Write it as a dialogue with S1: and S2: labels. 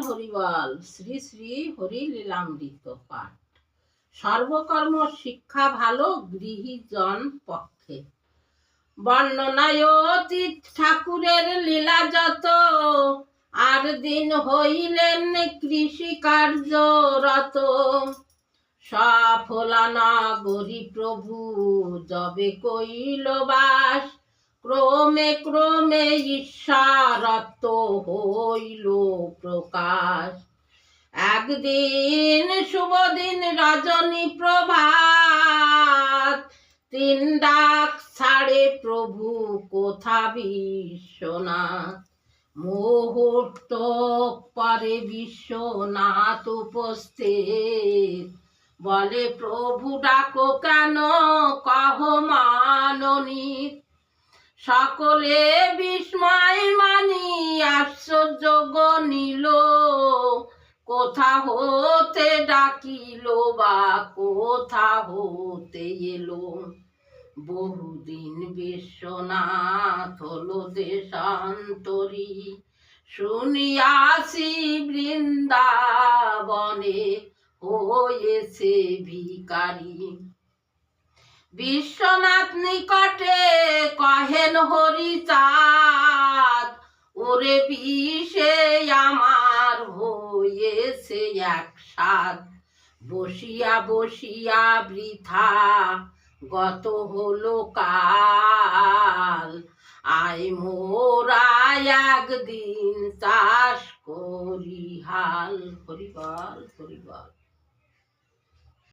S1: হরিবল। শ্রী শ্রী হরি লীলামৃত পাঠ। সর্বকর্ম শিক্ষা ভালো গৃহীজন পক্ষে। বর্ণনায় অতীত ঠাকুরের লীলা যত, আর দিন হইলেন কৃষি কার্যরত। সফলানা গরি প্রভু যবে কইল বাস, ক্রমে ক্রমে ঈশ্বরত্ব হইল প্রকাশ। একদিন শুভদিন রজনী প্রভাত, তিন ডাক ছাড়ে প্রভু কোথা বিশ্বনাথ। মুহূর্ত পরে বিশ্বনাথ উপস্থিত, বলে প্রভু ডাকো কেন কহ মাননীত। সকলে বিস্ময় মানি আশ্চর্য গনিল, কোথা হতে ডাকিল বা কোথা হতে এলো। বহুদিন বিশ্বনাথ হলো দেশান্তরী, শুনিয়াছি বৃন্দাবনে হয়েছে ভিখারি। বিশ্বনাথ নিকটে কহেন হরিচাঁদ, ওরে বিষে আমার হয়েছে এক সাধ। বসিয়া বসিয়া বৃথা গত হলো কাল, আয় মোরা একদিন চাষ করি হাল। হরিবল।